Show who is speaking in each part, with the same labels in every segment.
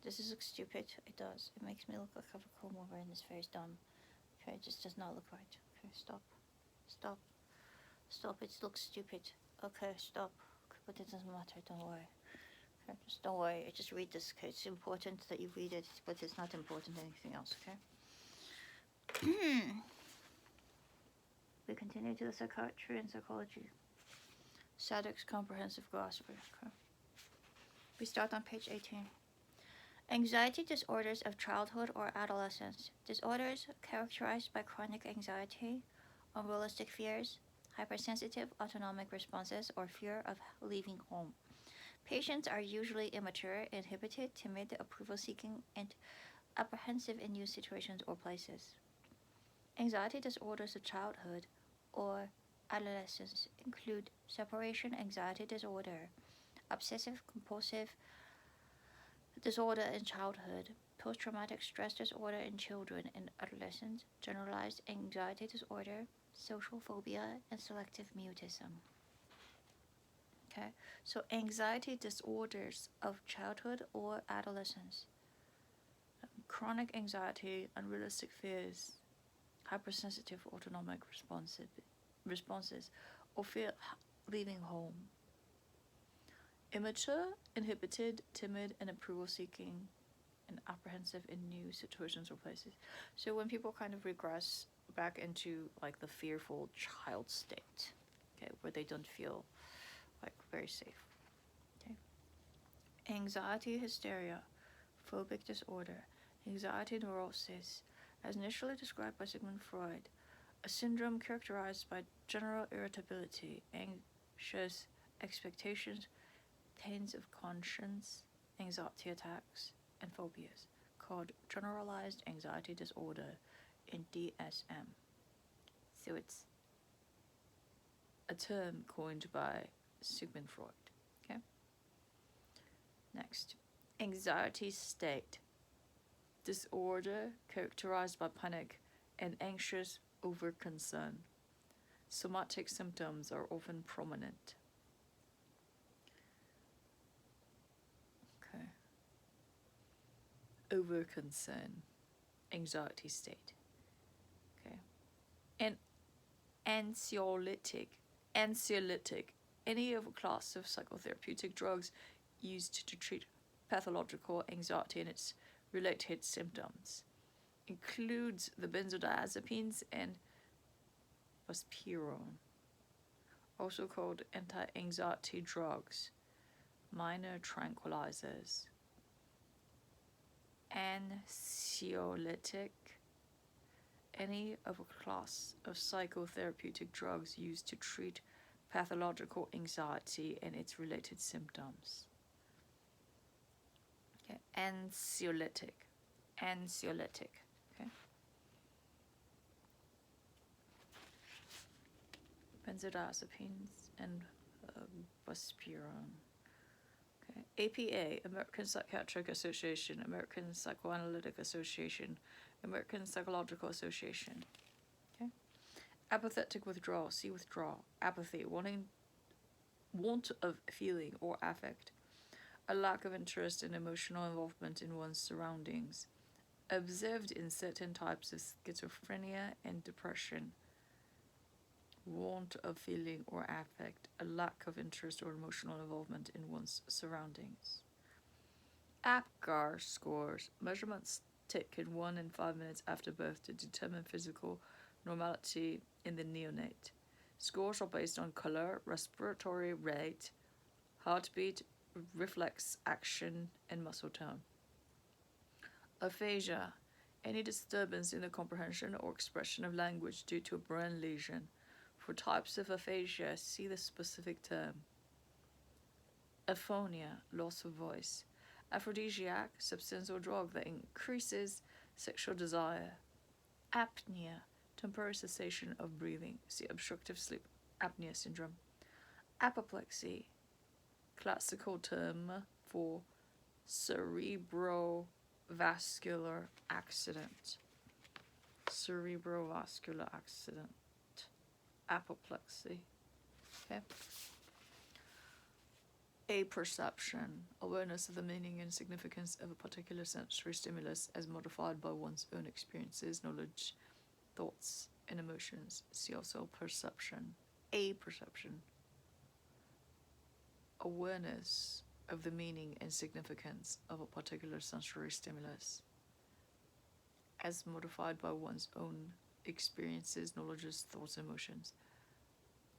Speaker 1: Does this look stupid? It does. It makes me look like I have a comb over and this face dumb. Okay, it just does not look right. Okay, stop. Stop. Stop. It looks stupid. Okay, stop. Okay, but it doesn't matter. Don't worry. Okay, just don't worry. Just read this. Okay, it's important that you read it, but it's not important anything else. Okay. We continue to the psychiatry and psychology. Sadock's comprehensive glossary. Okay. We start on page 18. Anxiety disorders of childhood or adolescence. Disorders characterized by chronic anxiety, unrealistic fears, hypersensitive autonomic responses, or fear of leaving home. Patients are usually immature, inhibited, timid, approval seeking, and apprehensive in new situations or places. Anxiety disorders of childhood or adolescence include separation anxiety disorder, obsessive compulsive disorder in childhood, post-traumatic stress disorder in children and adolescents, generalized anxiety disorder, social phobia, and selective mutism. Okay, so anxiety disorders of childhood or adolescence, chronic anxiety, unrealistic fears, hypersensitive autonomic responses, or fear leaving home. Immature, inhibited, timid, and approval seeking, and apprehensive in new situations or places. So when people kind of regress back into like the fearful child state, okay, where they don't feel like very safe. Okay. Anxiety hysteria, phobic disorder, anxiety neurosis, as initially described by Sigmund Freud, a syndrome characterized by general irritability, anxious expectations, pains of conscience, anxiety attacks, and phobias, called generalized anxiety disorder in DSM. So it's a term coined by Sigmund Freud. Okay. Next, anxiety state, disorder characterized by panic and anxious over-concern. Somatic symptoms are often prominent. Okay. Over-concern, anxiety state. Okay. And anxiolytic, any of a class of psychotherapeutic drugs used to treat pathological anxiety and its related symptoms, includes the benzodiazepines and buspirone, also called anti-anxiety drugs, minor tranquilizers. Anxiolytic, any of a class of psychotherapeutic drugs used to treat pathological anxiety and its related symptoms. Okay, anxiolytic. Okay. Benzodiazepines and buspirone. Okay. APA, American Psychiatric Association, American Psychoanalytic Association, American Psychological Association. Okay. Apathetic withdrawal, see withdrawal. Apathy, want of feeling or affect. A lack of interest and emotional involvement in one's surroundings, observed in certain types of schizophrenia and depression. Want of feeling or affect, a lack of interest or emotional involvement in one's surroundings. APGAR scores, measurements taken 1 and 5 minutes after birth to determine physical normality in the neonate. Scores are based on color, respiratory rate, heartbeat, reflex action, and muscle tone. Aphasia, any disturbance in the comprehension or expression of language due to a brain lesion. For types of aphasia, see the specific term. Aphonia, loss of voice. Aphrodisiac, substance or drug that increases sexual desire. Apnea, temporary cessation of breathing. See obstructive sleep apnea syndrome. Apoplexy, classical term for cerebrovascular accident. Cerebrovascular accident. Apoplexy. Okay.
Speaker 2: Apperception, awareness of the meaning and significance of a particular sensory stimulus as modified by one's own experiences, knowledge, thoughts, and emotions. See also perception. Apperception, awareness of the meaning and significance of a particular sensory stimulus as modified by one's own experiences, knowledges, thoughts, and emotions.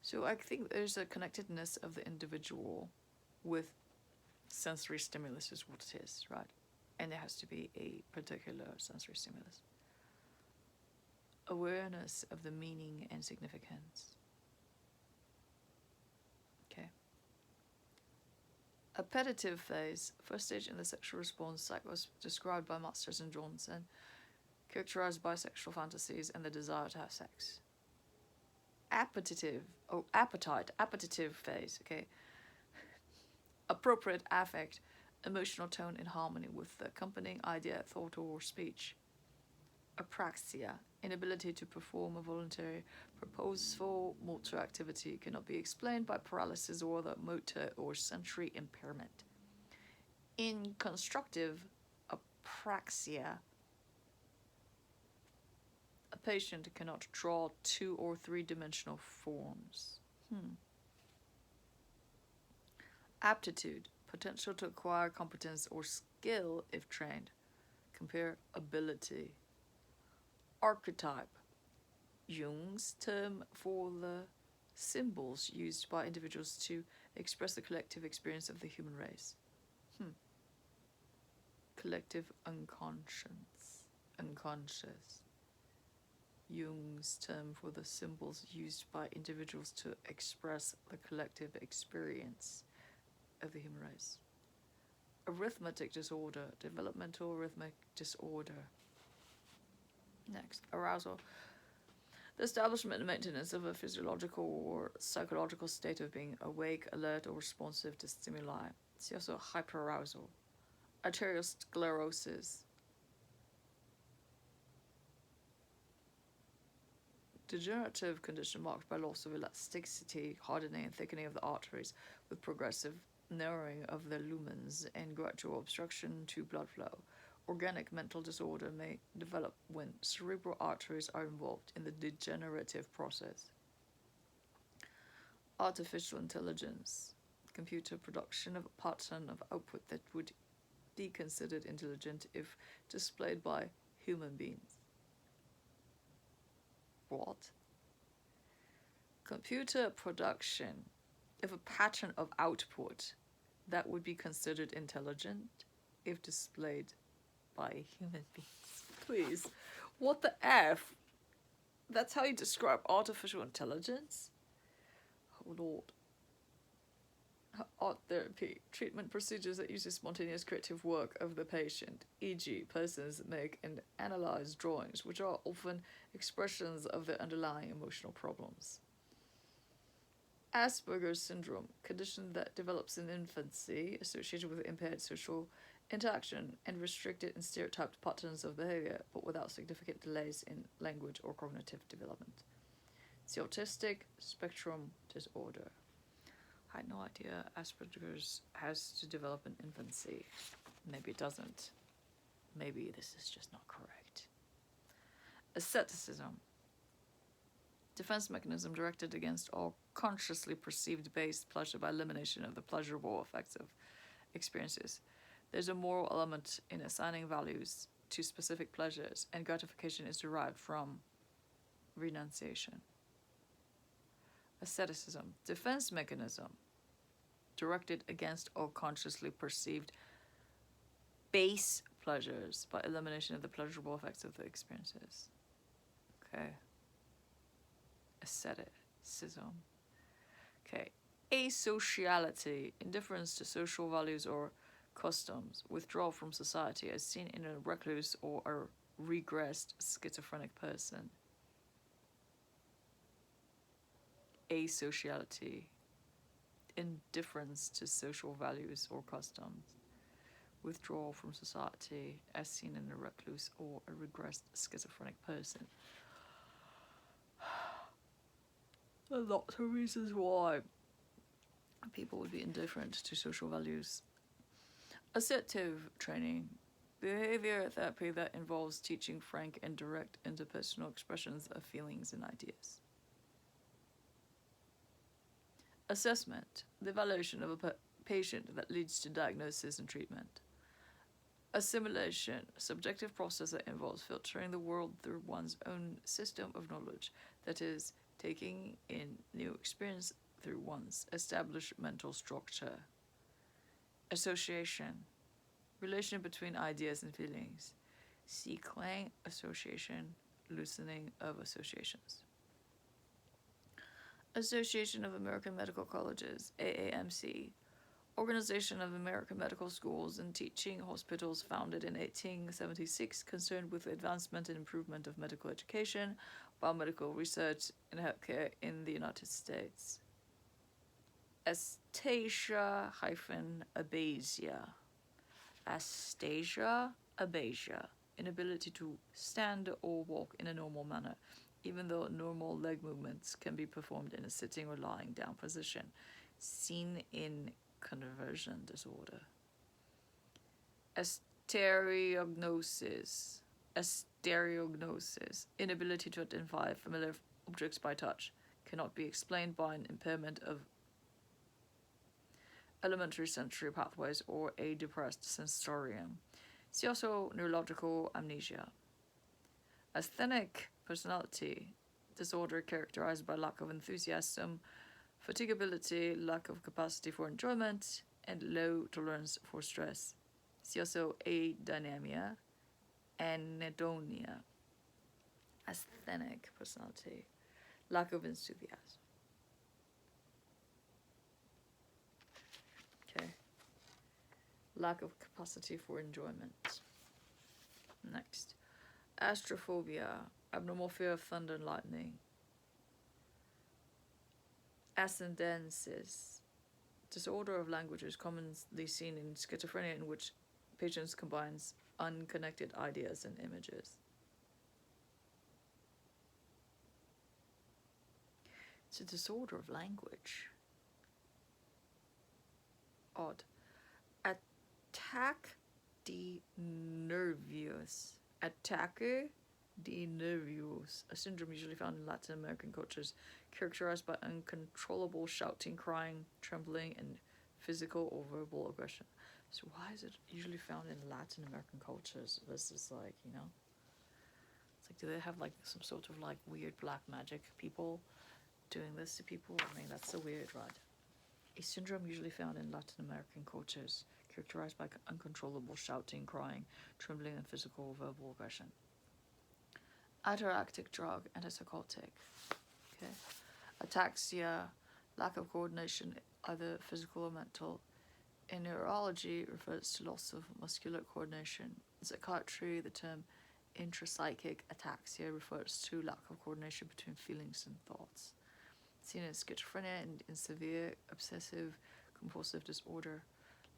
Speaker 2: So I think there's a connectedness of the individual with sensory stimulus is what it is, right? And it has to be a particular sensory stimulus. Awareness of the meaning and significance. Okay. Appetitive phase, first stage in the sexual response cycle, was described by Masters and Johnson, characterized by sexual fantasies and the desire to have sex. Appetitive phase, okay. Appropriate affect, emotional tone in harmony with the accompanying idea, thought, or speech. Apraxia, inability to perform a voluntary, purposeful motor activity, cannot be explained by paralysis or other motor or sensory impairment. In constructive apraxia, a patient cannot draw 2 or 3-dimensional forms. Aptitude, potential to acquire competence or skill if trained. Compare ability. Archetype, Jung's term for the symbols used by individuals to express the collective experience of the human race. Collective unconscious. Jung's term for the symbols used by individuals to express the collective experience of the human race. Arithmetic disorder, developmental arithmetic disorder. Next, arousal. The establishment and maintenance of a physiological or psychological state of being awake, alert, or responsive to stimuli. See also hyperarousal. Arteriosclerosis. Degenerative condition marked by loss of elasticity, hardening and thickening of the arteries with progressive narrowing of the lumens and gradual obstruction to blood flow. Organic mental disorder may develop when cerebral arteries are involved in the degenerative process. Artificial intelligence, computer production of a pattern of output that would be considered intelligent if displayed by human beings. What? Computer production of a pattern of output that would be considered intelligent if displayed by human beings. Please. What the F? That's how you describe artificial intelligence? Oh Lord. Art therapy, treatment procedures that uses spontaneous creative work of the patient, e.g. persons make and analyze drawings, which are often expressions of their underlying emotional problems. Asperger's syndrome, condition that develops in infancy, associated with impaired social interaction and restricted and stereotyped patterns of behavior, but without significant delays in language or cognitive development. It's the autistic spectrum disorder. I had no idea Asperger's has to develop in infancy. Maybe it doesn't. Maybe this is just not correct. Asceticism. Defense mechanism directed against all consciously perceived based pleasure by elimination of the pleasurable effects of experiences. There's a moral element in assigning values to specific pleasures, and gratification is derived from renunciation. Asceticism, defense mechanism directed against all consciously perceived base pleasures by elimination of the pleasurable effects of the experiences. Okay. Asceticism. Okay. Asociality, indifference to social values or customs, withdrawal from society as seen in a recluse or a regressed schizophrenic person. Asociality, indifference to social values or customs, withdrawal from society as seen in a recluse or a regressed schizophrenic person. There are lots of reasons why People would be indifferent to social values. Assertive training. Behavior therapy that involves teaching frank and direct interpersonal expressions of feelings and ideas. Assessment. The evaluation of a patient that leads to diagnosis and treatment. Assimilation, a subjective process that involves filtering the world through one's own system of knowledge, that is, taking in new experience through one's established mental structure. Association, relation between ideas and feelings. See Klang association, loosening of associations. Association of American Medical Colleges, AAMC, Organization of American Medical Schools and Teaching Hospitals, founded in 1876, concerned with the advancement and improvement of medical education, biomedical research, and healthcare in the United States. Astasia-abasia. Astasia-abasia, inability to stand or walk in a normal manner, even though normal leg movements can be performed in a sitting or lying down position, seen in conversion disorder. Asteriognosis. Asteriognosis, inability to identify familiar objects by touch, cannot be explained by an impairment of elementary sensory pathways or a depressed sensorium. See also neurological amnesia. Asthenic personality disorder characterized by lack of enthusiasm, fatigability, lack of capacity for enjoyment, and low tolerance for stress. See also adynamia, anhedonia. Asthenic personality, lack of enthusiasm. Okay. Lack of capacity for enjoyment. Next. Astrophobia, abnormal fear of thunder and lightning. Ascendensis, disorder of languages commonly seen in schizophrenia, in which patients combines unconnected ideas and images. It's a disorder of language. Odd. Attack de nervios. Attaque de nervios, a syndrome usually found in Latin American cultures, characterized by uncontrollable shouting, crying, trembling, and physical or verbal aggression. So why is it usually found in Latin American cultures versus, like, you know, it's like, do they have like some sort of like weird black magic people doing this to people? I mean, that's so weird, right? A syndrome usually found in Latin American cultures, characterized by uncontrollable shouting, crying, trembling, and physical or verbal aggression. Atheractic drug, antipsychotic. Okay. Ataxia, lack of coordination, either physical or mental. In neurology, refers to loss of muscular coordination. In psychiatry, the term intrapsychic ataxia refers to lack of coordination between feelings and thoughts. Seen in schizophrenia and in severe obsessive compulsive disorder,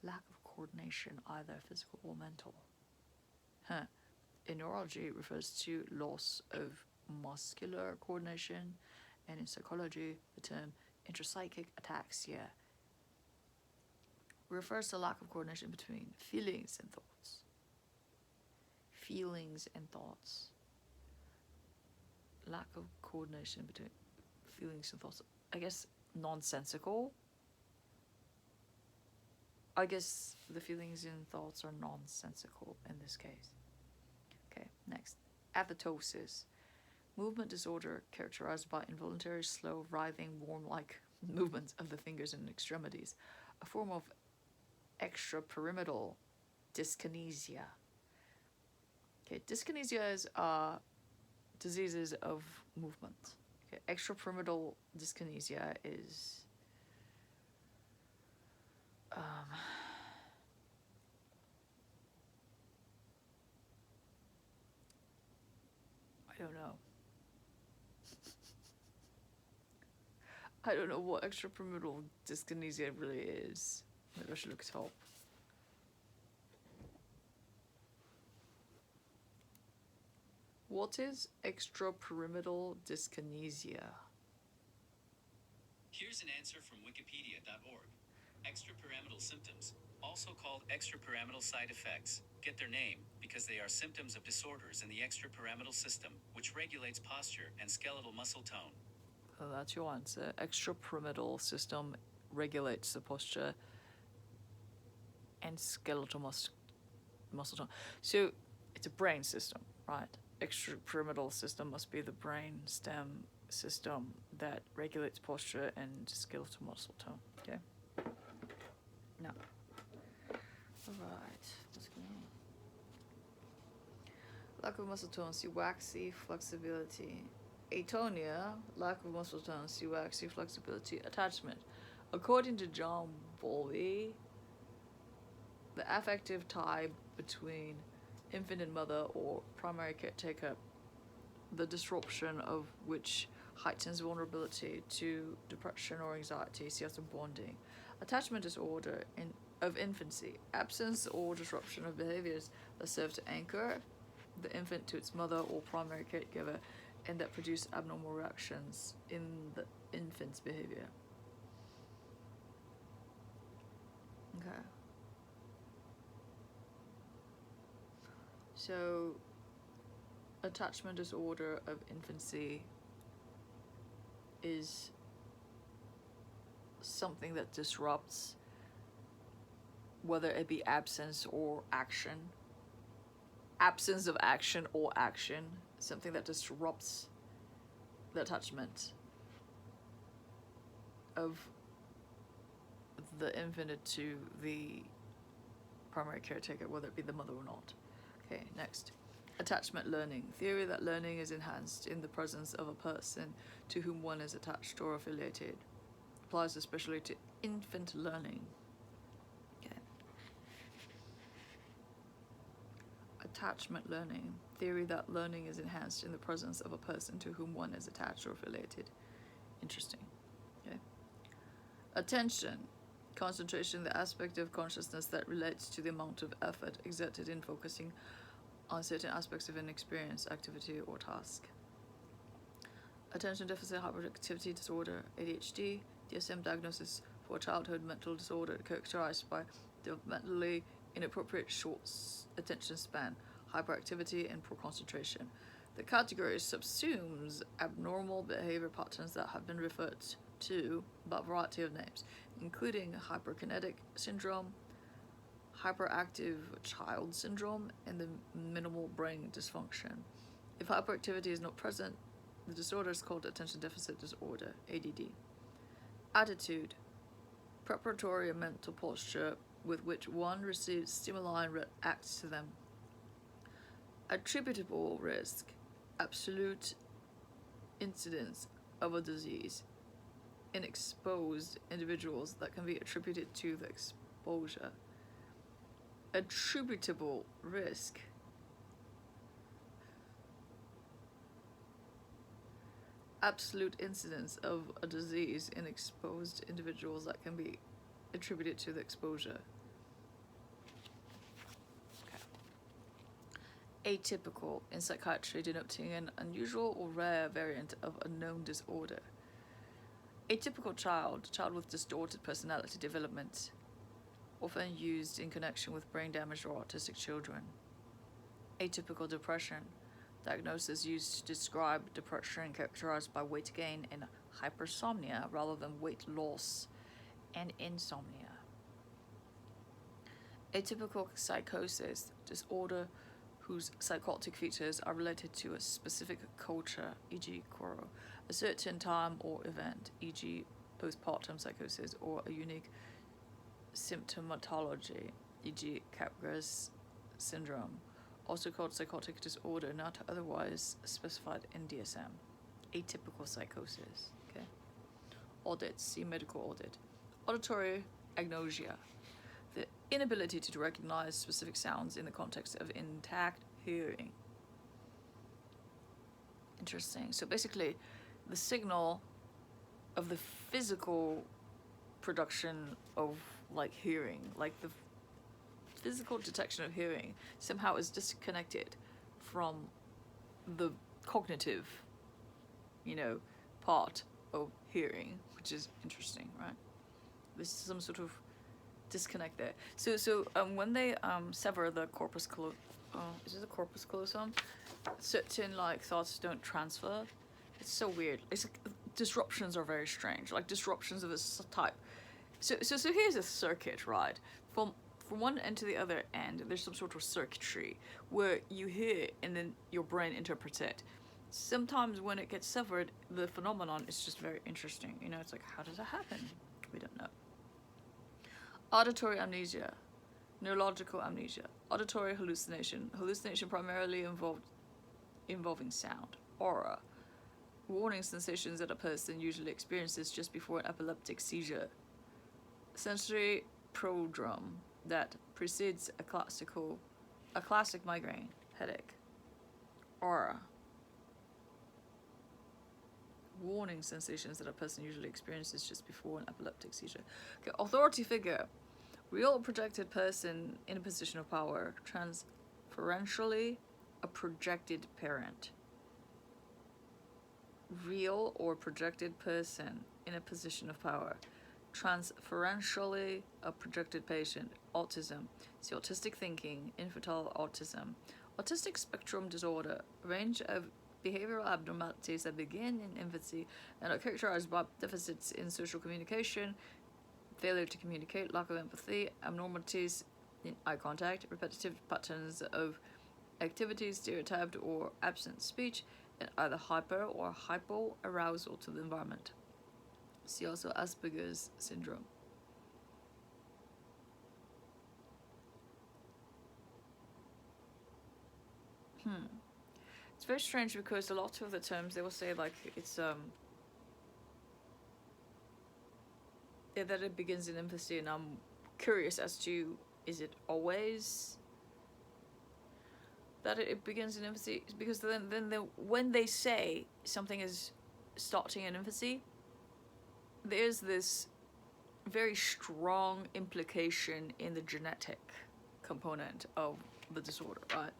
Speaker 2: lack of coordination, either physical or mental. In neurology, it refers to loss of muscular coordination, and in psychology, the term intrapsychic ataxia refers to lack of coordination between feelings and thoughts. Feelings and thoughts. Lack of coordination between feelings and thoughts. I guess nonsensical. I guess the feelings and thoughts are nonsensical in this case. Okay, next. Athetosis. Movement disorder characterized by involuntary, slow, writhing, worm-like movements of the fingers and extremities. A form of extrapyramidal dyskinesia. Okay, dyskinesia is diseases of movement. Okay, extrapyramidal dyskinesia is I don't know. I don't know what extrapyramidal dyskinesia really is. Maybe I should look it up. What is extrapyramidal dyskinesia?
Speaker 3: Here's an answer from wikipedia.org. Extrapyramidal symptoms, also called extrapyramidal side effects, get their name because they are symptoms of disorders in the extrapyramidal system, which regulates posture and skeletal muscle tone.
Speaker 2: So that's your answer. Extrapyramidal system regulates the posture and skeletal muscle tone. So it's a brain system, right? Extrapyramidal system must be the brain stem system that regulates posture and skeletal muscle tone. Okay. Now, all right. Let's go. Lack of muscle tone, see waxy flexibility. Atonia, lack of muscle tone, see waxy flexibility. Attachment. According to John Bowlby, the affective tie between infant and mother or primary caretaker, the disruption of which heightens vulnerability to depression or anxiety, see as a bonding. Attachment disorder of infancy, absence or disruption of behaviors that serve to anchor the infant to its mother or primary caregiver and that produce abnormal reactions in the infant's behavior. Okay. So, attachment disorder of infancy is something that disrupts, whether it be absence or action, absence of action or action, something that disrupts the attachment of the infant to the primary caretaker, whether it be the mother or not. Okay, next. Attachment learning. Theory that learning is enhanced in the presence of a person to whom one is attached or affiliated. Applies especially to infant learning. Okay. Attachment learning. Theory that learning is enhanced in the presence of a person to whom one is attached or affiliated. Interesting. Okay. Attention. Concentration, the aspect of consciousness that relates to the amount of effort exerted in focusing on certain aspects of an experience, activity, or task. Attention deficit hyperactivity disorder, ADHD, DSM diagnosis for childhood mental disorder characterized by developmentally inappropriate short attention span, hyperactivity, and poor concentration. The category subsumes abnormal behavior patterns that have been referred to by a variety of names, including hyperkinetic syndrome, hyperactive child syndrome, and the minimal brain dysfunction. If hyperactivity is not present, the disorder is called attention deficit disorder, ADD. Attitude, preparatory mental posture with which one receives stimuli and reacts to them. Attributable risk, absolute incidence of a disease in exposed individuals that can be attributed to the exposure. Attributable risk, absolute incidence of a disease in exposed individuals that can be attributed to the exposure. Okay. Atypical in psychiatry, denoting an unusual or rare variant of a known disorder. Atypical child with distorted personality development, often used in connection with brain damage or autistic children. Atypical depression, diagnosis used to describe depression characterized by weight gain and hypersomnia rather than weight loss and insomnia. Atypical psychosis, disorder whose psychotic features are related to a specific culture, e.g. Koro, a certain time or event, e.g. postpartum psychosis, or a unique symptomatology, e.g. Capgras syndrome, also called psychotic disorder, not otherwise specified in DSM. Atypical psychosis. Okay. Audit, see medical audit. Auditory agnosia, the inability to recognize specific sounds in the context of intact hearing. Interesting. So basically, the signal of the physical production of like hearing, like the physical detection of hearing somehow is disconnected from the cognitive, part of hearing, which is interesting, right? This is some sort of disconnect there. So when they sever the corpus callosum, is it the corpus callosum? Certain like thoughts don't transfer. It's so weird. It's disruptions are very strange. Like disruptions of this type. So here's a circuit, right? From one end to the other end, there's some sort of circuitry where you hear and then your brain interprets it. Sometimes when it gets severed, the phenomenon is just very interesting. You know, it's like, how does that happen? We don't know. Auditory amnesia, neurological amnesia, auditory hallucination, hallucination primarily involving sound, aura, warning sensations that a person usually experiences just before an epileptic seizure, sensory prodrome that precedes a classic migraine headache, aura, warning sensations that a person usually experiences just before an epileptic seizure. Okay, authority figure, real projected person in a position of power, transferentially a projected parent. Real or projected person in a position of power, transferentially a projected patient, autism. See autistic thinking, infantile autism, autistic spectrum disorder, range of behavioral abnormalities that begin in infancy and are characterized by deficits in social communication, failure to communicate, lack of empathy, abnormalities in eye contact, repetitive patterns of activities, stereotyped or absent speech, and either hyper or hypo arousal to the environment. See also Asperger's syndrome. It's very strange because a lot of the terms they will say like it's that it begins in infancy, and I'm curious as to, is it always that it begins in infancy? Because then when they say something is starting in infancy, there's this very strong implication in the genetic component of the disorder, right?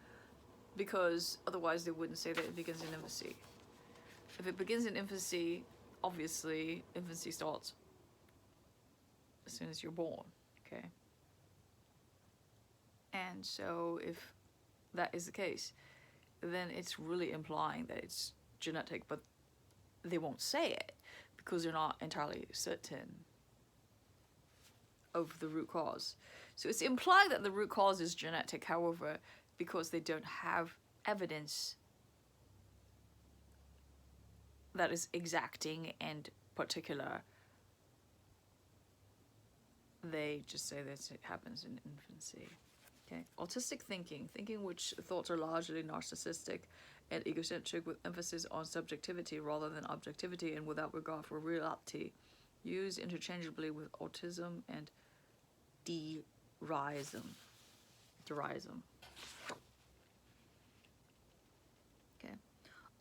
Speaker 2: Because otherwise they wouldn't say that it begins in infancy. If it begins in infancy, obviously infancy starts as soon as you're born, okay? And so if that is the case, then it's really implying that it's genetic, but they won't say it because they're not entirely certain of the root cause. So it's implying that the root cause is genetic, however, because they don't have evidence that is exacting and particular, they just say that it happens in infancy. Okay. Autistic thinking which thoughts are largely narcissistic and egocentric with emphasis on subjectivity rather than objectivity and without regard for reality, used interchangeably with autism and derism. Okay.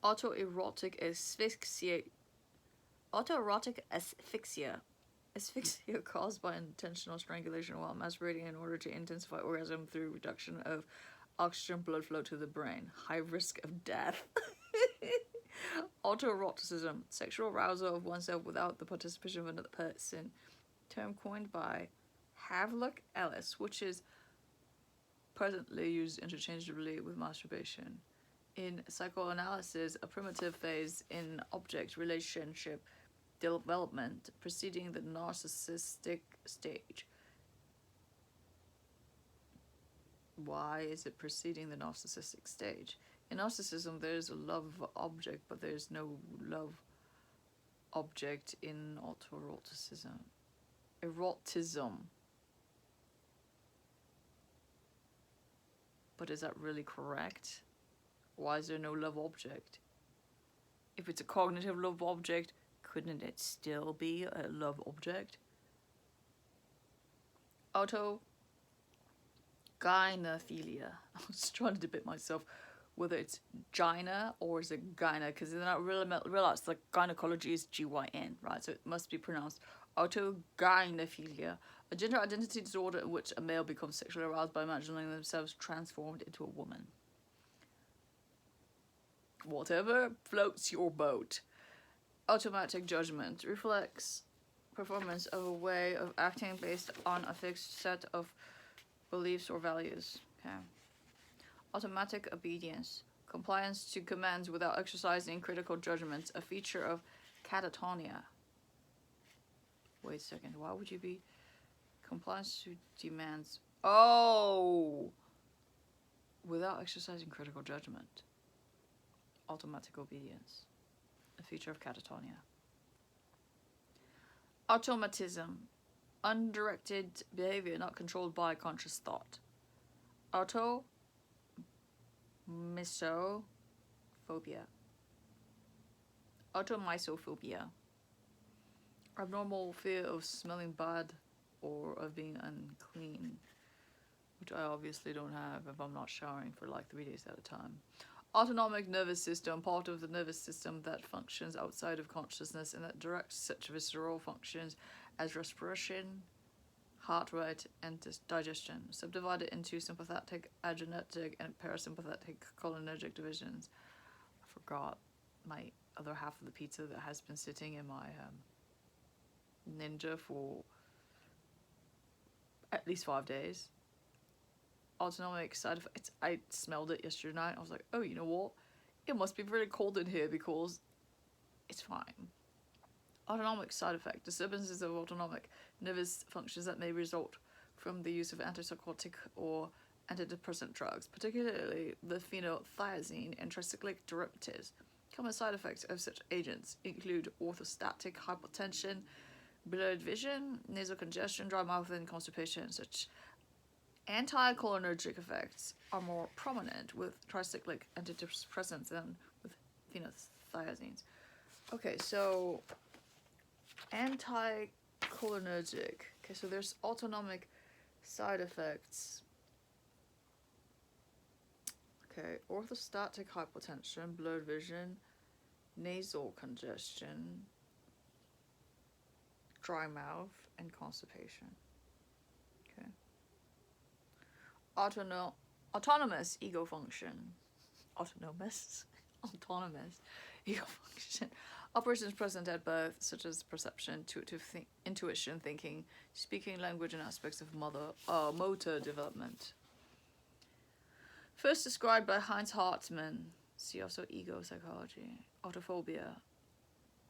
Speaker 2: Autoerotic asphyxia. Asphyxia caused by intentional strangulation while masturbating in order to intensify orgasm through reduction of oxygen blood flow to the brain. High risk of death. Autoeroticism. Sexual arousal of oneself without the participation of another person. Term coined by Havelock Ellis, which is presently used interchangeably with masturbation. In psychoanalysis, a primitive phase in object relationship development preceding the narcissistic stage. Why is it preceding the narcissistic stage? In narcissism, there's a love object, but there's no love object in autoeroticism. Erotism. But is that really correct? Why is there no love object? If it's a cognitive love object, couldn't it still be a love object? Autogynephilia. I was trying to debate myself whether it's gyna or is it gyna, because then I realized like gynecology is GYN, right? So it must be pronounced autogynephilia, a gender identity disorder in which a male becomes sexually aroused by imagining themselves transformed into a woman. Whatever floats your boat. Automatic judgment, reflex
Speaker 1: performance of a way of acting based on a fixed set of beliefs or values. Okay. Automatic obedience. Compliance to commands without exercising critical judgment, a feature of catatonia. Wait a second, why would you be compliance to demands? Oh! Without exercising critical judgment. Automatic obedience, a feature of catatonia. Automatism. Undirected behavior not controlled by conscious thought. Automisophobia. Automisophobia. Abnormal fear of smelling bad or of being unclean, which I obviously don't have if I'm not showering for like 3 days at a time. Autonomic nervous system, part of the nervous system that functions outside of consciousness and that directs such visceral functions as respiration, heart rate, and digestion, subdivided into sympathetic, adrenergic, and parasympathetic cholinergic divisions. I forgot my other half of the pizza that has been sitting in my Ninja for at least 5 days. Autonomic side effects. I smelled it yesterday night. I was like, oh, you know what? It must be really cold in here because it's fine. Autonomic side effect. Disturbances of autonomic nervous functions that may result from the use of antipsychotic or antidepressant drugs, particularly the phenothiazine and tricyclic derivatives. Common side effects of such agents include orthostatic hypotension, blurred vision, nasal congestion, dry mouth, and constipation. Such anticholinergic effects are more prominent with tricyclic antidepressants than with phenothiazines. Okay, so anticholinergic. Okay, so there's autonomic side effects. Okay, orthostatic hypotension, blurred vision, nasal congestion, dry mouth, and constipation. Okay. Autonomous ego function. Autonomous ego function. Operations present at birth, such as perception, intuition, thinking, speaking language, and aspects of motor development. First described by Heinz Hartmann, see also ego psychology. Autophobia.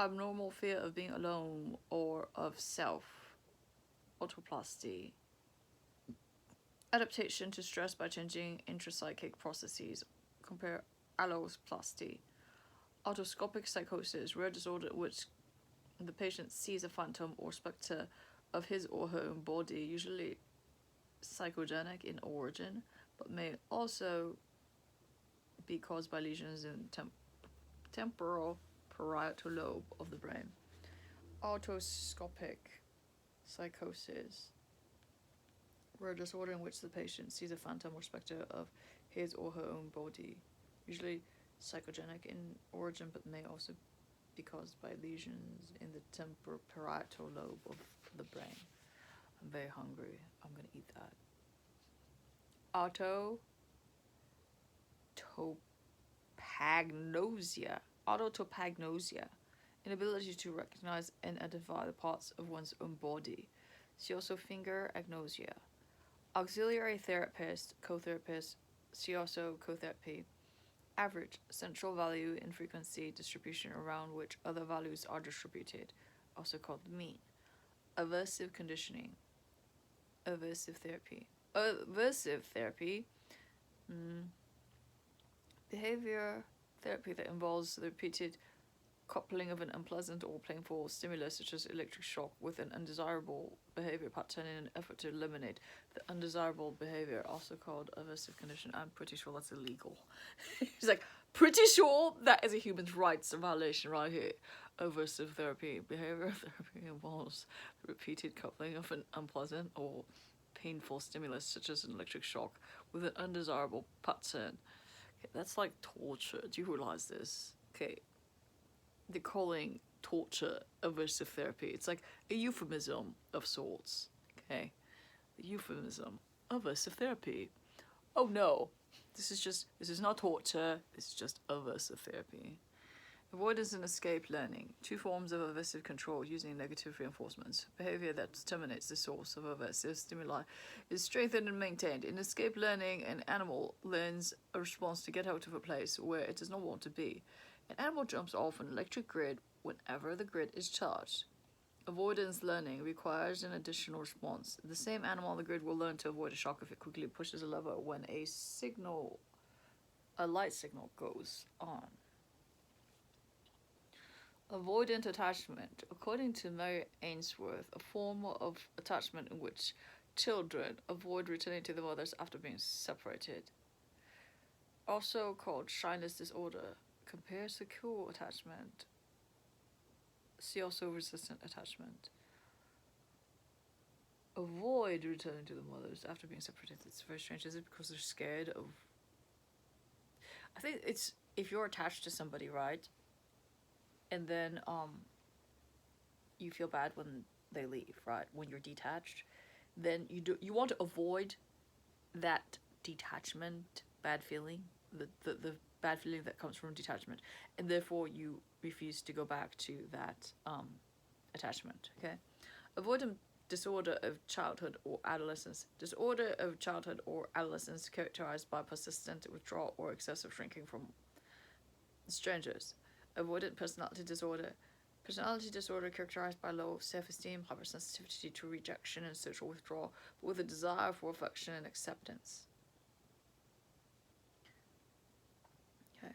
Speaker 1: Abnormal fear of being alone or of self. Autoplasty. Adaptation to stress by changing intrapsychic processes. Compare alloplasty. Autoscopic psychosis, rare disorder in which the patient sees a phantom or spectre of his or her own body, usually psychogenic in origin, but may also be caused by lesions in temporal parietal lobe of the brain. Autoscopic psychosis, rare disorder in which the patient sees a phantom or spectre of his or her own body, usually psychogenic in origin, but may also be caused by lesions in the temporal parietal lobe of the brain. I'm very hungry. I'm gonna eat that. Autotopagnosia, inability to recognize and identify the parts of one's own body. See also finger agnosia. Auxiliary therapist, co-therapist, see also co-therapy. Average, central value in frequency distribution around which other values are distributed, also called mean. Aversive conditioning. Aversive therapy. Behavior therapy that involves the repeated coupling of an unpleasant or painful stimulus such as electric shock with an undesirable behavior pattern in an effort to eliminate the undesirable behavior, also called aversive condition. I'm pretty sure that's illegal. He's like, pretty sure that is a human rights violation right here. Aversive therapy. Behavior therapy involves the repeated coupling of an unpleasant or painful stimulus such as an electric shock with an undesirable pattern. Okay, that's like torture. Do you realize this? Okay. They're calling torture aversive therapy. It's like a euphemism of sorts. Okay. A euphemism. Aversive therapy. Oh no. This is not torture. This is just aversive therapy.
Speaker 2: Avoidance and escape learning. 2 forms of aversive control using negative reinforcements. Behavior that terminates the source of aversive stimuli is strengthened and maintained. In escape learning, an animal learns a response to get out of a place where it does not want to be. An animal jumps off an electric grid whenever the grid is charged. Avoidance learning requires an additional response. The same animal on the grid will learn to avoid a shock if it quickly pushes a lever when a light signal goes on. Avoidant attachment. According to Mary Ainsworth, a form of attachment in which children avoid returning to their mothers after being separated. Also called shyness disorder. Compare secure attachment. See also resistant attachment. Avoid returning to the mothers after being separated. It's very strange. Is it because they're scared of... I think it's if you're attached to somebody, right? And then you feel bad when they leave, right? When you're detached, then you want to avoid that detachment, bad feeling, the bad feeling that comes from detachment, and therefore you refuse to go back to that attachment. Okay, avoidant disorder of childhood or adolescence. Disorder of childhood or adolescence characterized by persistent withdrawal or excessive shrinking from strangers. Avoidant personality disorder. Personality disorder characterized by low self-esteem, hypersensitivity to rejection and social withdrawal, but with a desire for affection and acceptance. Okay.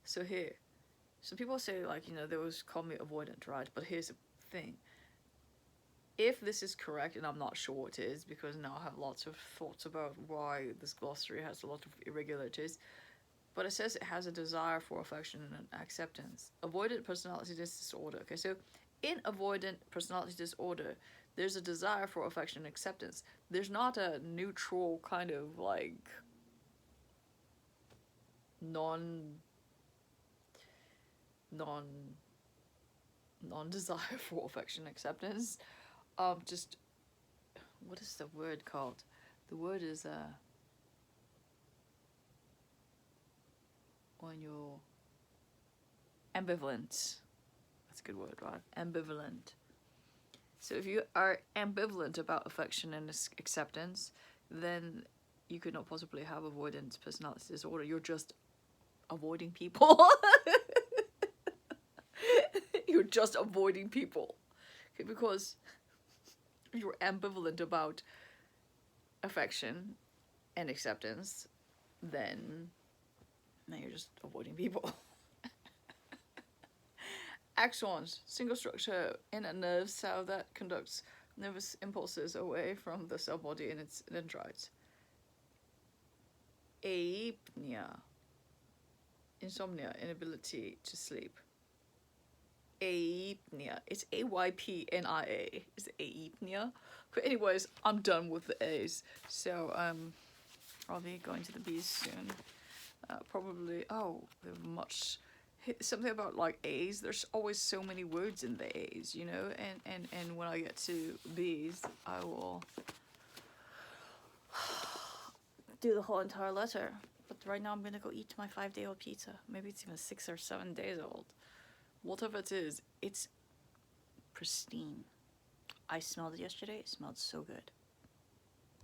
Speaker 2: So here. So people say, like, they always call me avoidant, right? But here's the thing. If this is correct, and I'm not sure it is, because now I have lots of thoughts about why this glossary has a lot of irregularities, but it says it has a desire for affection and acceptance. Avoidant personality disorder. Okay, so in avoidant personality disorder, there's a desire for affection and acceptance. There's not a neutral kind of like non-desire for affection and acceptance. Just, what is the word called? The word is when you're ambivalent. That's a good word, right? Ambivalent. So if you are ambivalent about affection and acceptance, then you could not possibly have avoidant personality disorder. You're just avoiding people. You're just avoiding people. Okay, because you're ambivalent about affection and acceptance, then you're just avoiding people. Axons, single structure in a nerve cell that conducts nervous impulses away from the cell body and its dendrites. Apnea, insomnia, inability to sleep. Apnea, it's AYPNIA. Is it apnea? But anyways, I'm done with the A's. So I'll be going to the B's soon. Probably, something about like A's. There's always so many words in the A's, and when I get to B's, I will do the whole entire letter. But right now I'm gonna go eat my 5-day-old pizza. Maybe it's even 6 or 7 days old. Whatever it is, it's pristine. I smelled it yesterday. It smelled so good.